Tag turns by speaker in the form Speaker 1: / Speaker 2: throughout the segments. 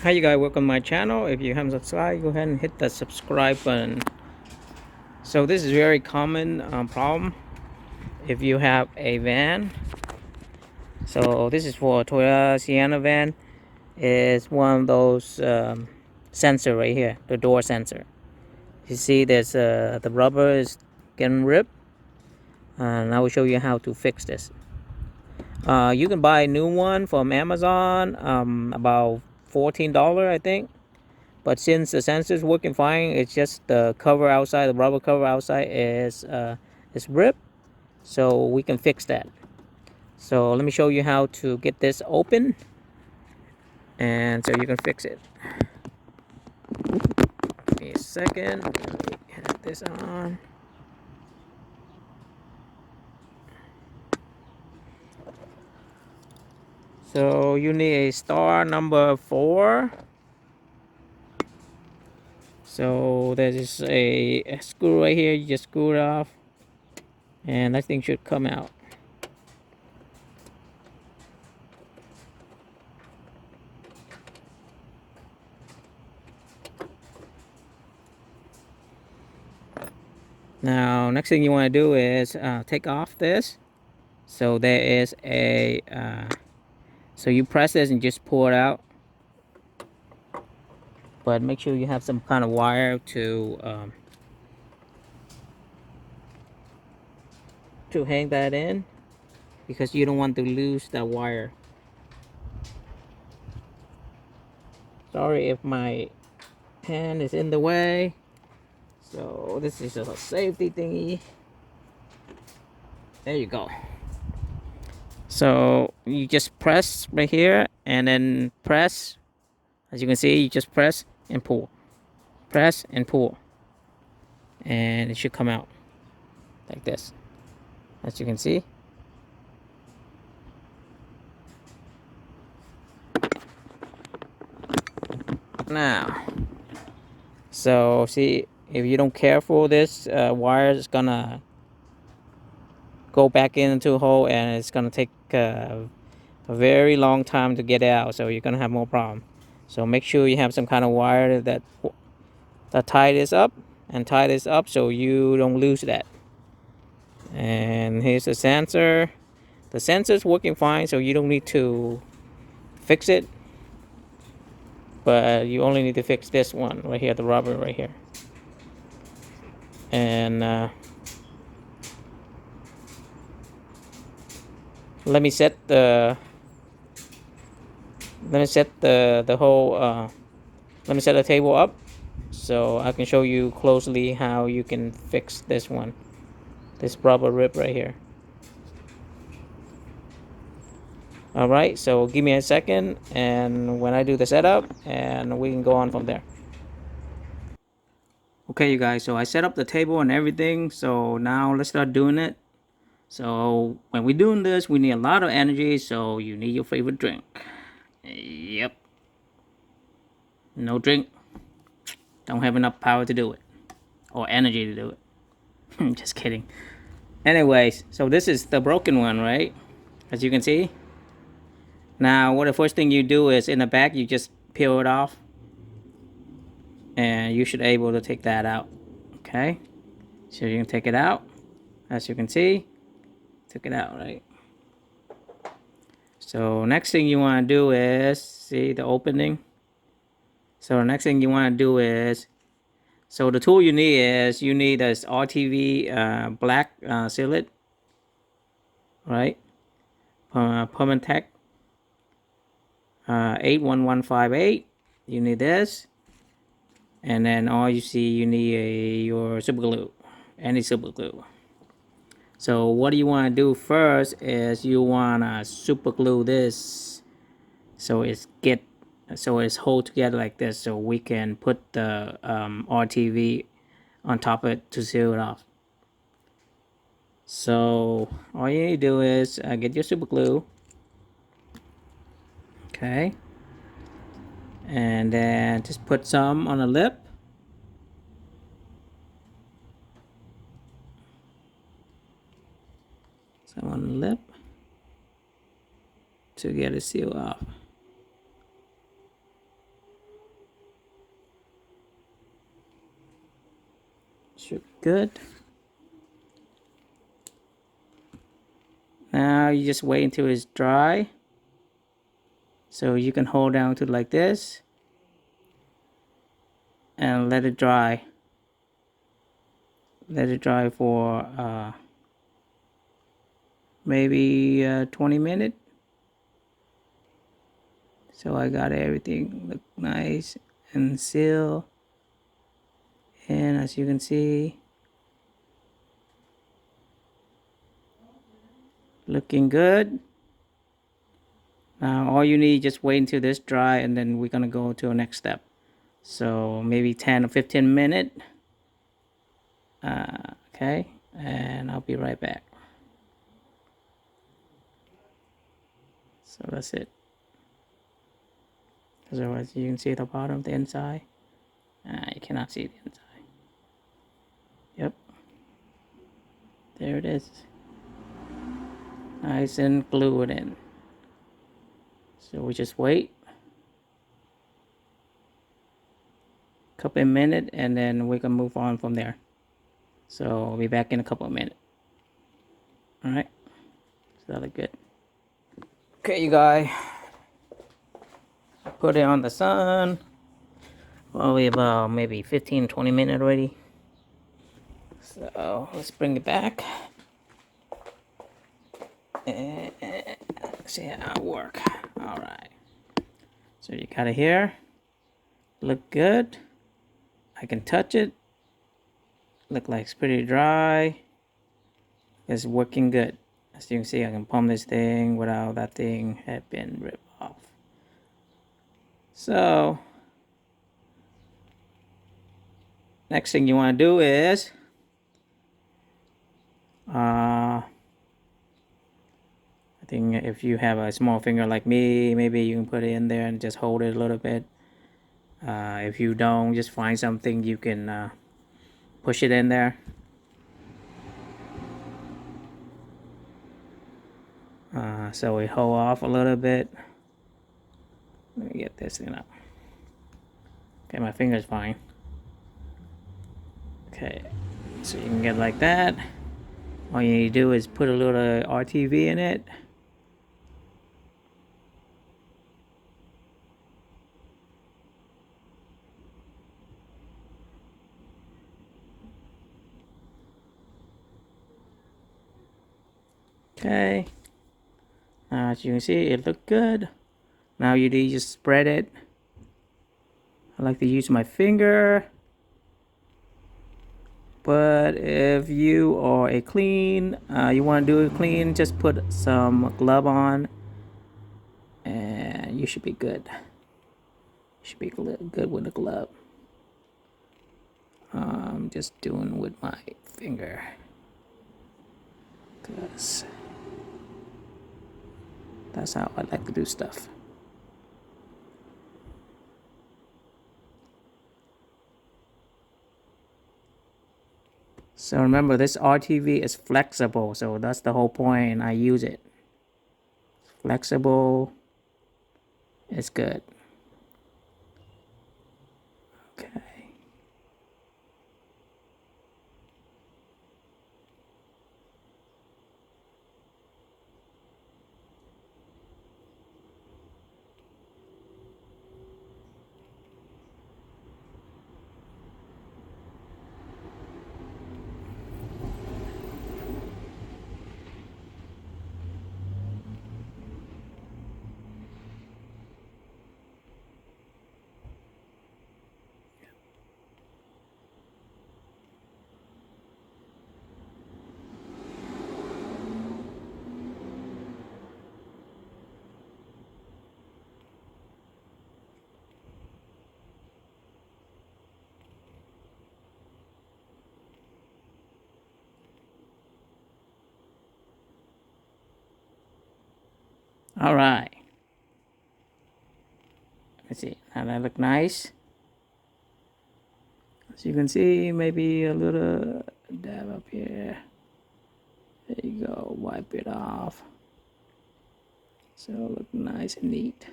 Speaker 1: Hi you guys, welcome to my channel. If you haven't subscribed, go ahead and hit that subscribe button. So this is a very common problem if you have a van. So this is for a Toyota Sienna van. It's one of those sensor right here, the door sensor. You see there's the rubber is getting ripped, and I will show you how to fix this. You can buy a new one from Amazon, about $14 I think. But since the sensor is working fine, it's just the cover outside, the rubber cover outside is ripped, so we can fix that. So let me show you how to get this open, and so you can fix it. Give me a second. Let me have this on. So you need a star number 4. So there's a screw right here. You just screw it off, and that thing should come out. Now, next thing you want to do is take off this. So there is a, so you press this and just pull it out. But make sure you have some kind of wire to hang that in, because you don't want to lose that wire. Sorry if my hand is in the way. So this is a safety thingy. There you go. So you just press right here and then press. As you can see, you just press and pull. Press and pull. And it should come out like this. As you can see. Now, so see, if you don't care for this wire, is gonna go back into a hole, and it's gonna take a very long time to get it out, so you're gonna have more problem. So make sure you have some kind of wire that tie this up so you don't lose that. And here's the sensor. The sensor's working fine, so you don't need to fix it, but you only need to fix this one right here, the rubber right here. And let me set the whole let me set the table up so I can show you closely how you can fix this one, this rubber rip right here. All right, so give me a second, and when I do the setup, and we can go on from there. Okay, you guys, so I set up the table and everything, so now let's start doing it. So when we're doing this, we need a lot of energy, so you need your favorite drink. Yep. No drink, don't have enough power to do it, or energy to do it. Just kidding. Anyways, so this is the broken one, right? As you can see. Now, what the first thing you do is in the back, you just peel it off, and you should be able to take that out. Okay, so you can take it out. As you can see, took it out, right? So next thing you want to do is see the opening. So the next thing you want to do is, so the tool you need is, you need this RTV black sealant, right? Permatex 81158. You need this, and then all you see, you need your super glue, any super glue. So what you want to do first is you want to super glue this, so it's hold together like this, so we can put the RTV on top of it to seal it off. So all you need to do is get your super glue. Okay, and then just put some on the lip. Some on the lip to get it sealed off. Should be good. Now you just wait until it's dry. So you can hold down to like this and let it dry. Let it dry for maybe 20 minutes. So I got everything look nice and sealed. And as you can see, looking good. Now all you need, just wait until this dry, and then we're gonna go to the next step. So maybe 10 or 15 minutes. Okay, and I'll be right back. So that's it. Otherwise, you can see the bottom, the inside. You cannot see the inside. Yep, there it is. Nice and glue it in. So we just wait a couple of minutes, and then we can move on from there. So I'll be back in a couple of minutes. All right, so that look good. Okay, you guys, put it on the sun. Probably about maybe 15-20 minutes already. So let's bring it back. And see how it work. All right. So you got it here. Look good. I can touch it. Look like it's pretty dry. It's working good. As you can see, I can pump this thing without that thing had been ripped off. So next thing you want to do is I think if you have a small finger like me, maybe you can put it in there and just hold it a little bit. If you don't, just find something you can push it in there. So we hold off a little bit. Let me get this thing up. Okay, my finger's fine. Okay, so you can get like that. All you need to do is put a little RTV in it. Okay, as you can see, it looked good. Now you need to just spread it. I like to use my finger, but if you are a clean, you want to do it clean, just put some glove on and you should be good. You should be good with the glove. I'm just doing with my finger, because that's how I like to do stuff. So remember, this RTV is flexible, so that's the whole point. I use it. It's flexible. It's good. Okay. All right. Let's see. Now that look nice. As you can see, maybe a little dab up here. There you go. Wipe it off. So look nice and neat.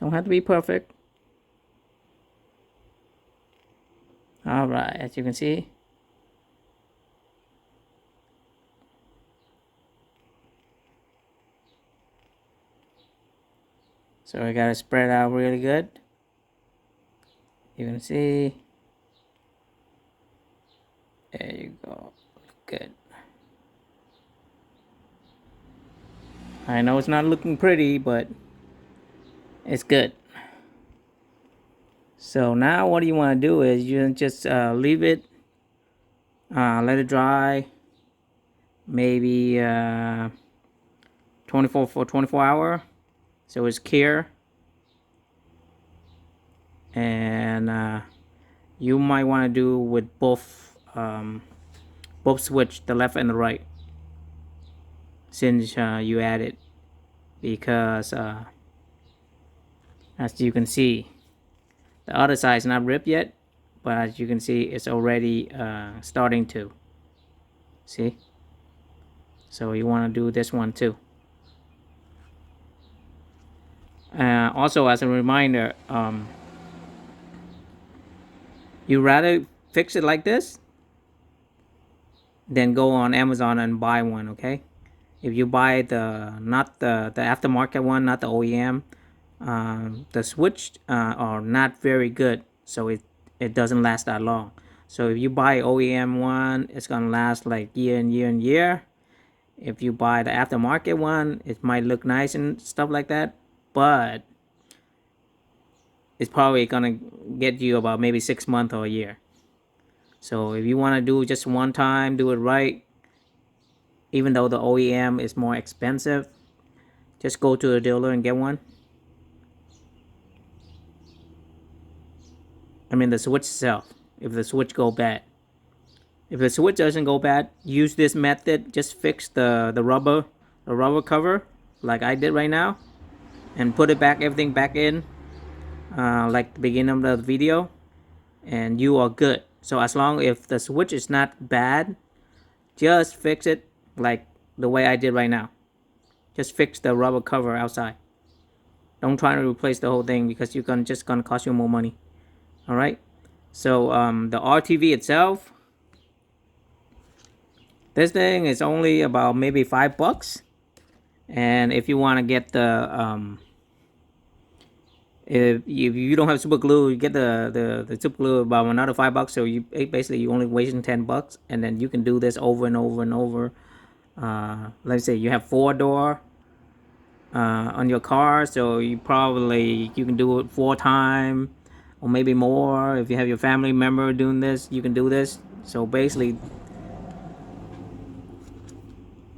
Speaker 1: Don't have to be perfect. All All right, as you can see. So I gotta spread out really good. You can see. There you go. Good. I know it's not looking pretty, but it's good. So now what you want to do is you just leave it, let it dry, maybe 24 hour, so it's clear. And you might want to do with both switch, the left and the right, since you add it, because as you can see, the other side is not ripped yet, but as you can see, it's already starting to. See? So you want to do this one too. Also, as a reminder, you rather fix it like this than go on Amazon and buy one, okay? If you buy not the aftermarket one, not the OEM, the switch are not very good, so it doesn't last that long. So if you buy OEM one, it's gonna last like year and year and year. If you buy the aftermarket one, it might look nice and stuff like that, but it's probably gonna get you about maybe 6 months or a year. So if you want to do just one time, do it right, even though the OEM is more expensive, just go to a dealer and get one. I mean the switch itself, if the switch go bad. If the switch doesn't go bad, use this method. Just fix the rubber cover like I did right now, and put it back, everything back in like the beginning of the video, and you are good. So as long if the switch is not bad, just fix it like the way I did right now. Just fix the rubber cover outside. Don't try to replace the whole thing, because you're just gonna cost you more money. All right. So the RTV itself, this thing is only about maybe $5. And if you want to get the if you don't have super glue, you get the super glue about another $5. So you basically you only wasting $10, and then you can do this over and over and over. Let's say you have 4-door on your car, so you can do it 4 times or maybe more. If you have your family member doing this, you can do this. So basically,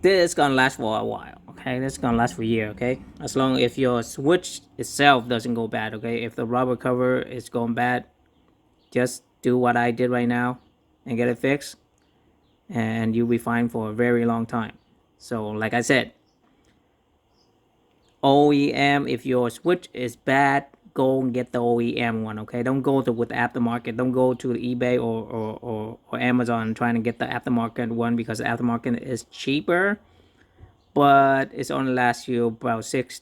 Speaker 1: this is gonna last for a while. Okay, this is gonna last for a year. Okay, as long if your switch itself doesn't go bad. Okay, if the rubber cover is going bad, just do what I did right now and get it fixed, and you'll be fine for a very long time. So like I said, OEM, if your switch is bad, go and get the OEM one. Okay, don't go with the aftermarket. Don't go to eBay or Amazon trying to get the aftermarket one, because the aftermarket is cheaper, but it's only lasts you about 6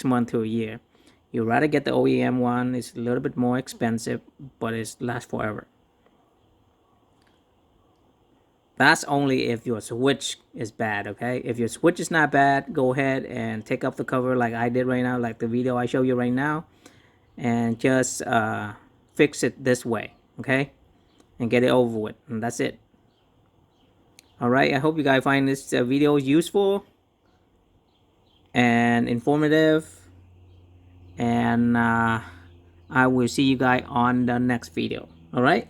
Speaker 1: months to a year. You rather get the OEM one. It's a little bit more expensive, but it lasts forever. That's only if your switch is bad. Okay, if your switch is not bad, go ahead and take off the cover like I did right now, like the video I show you right now, and just fix it this way. Okay, and get it over with, and that's it. All right, I hope you guys find this video useful and informative, and I will see you guys on the next video. All right.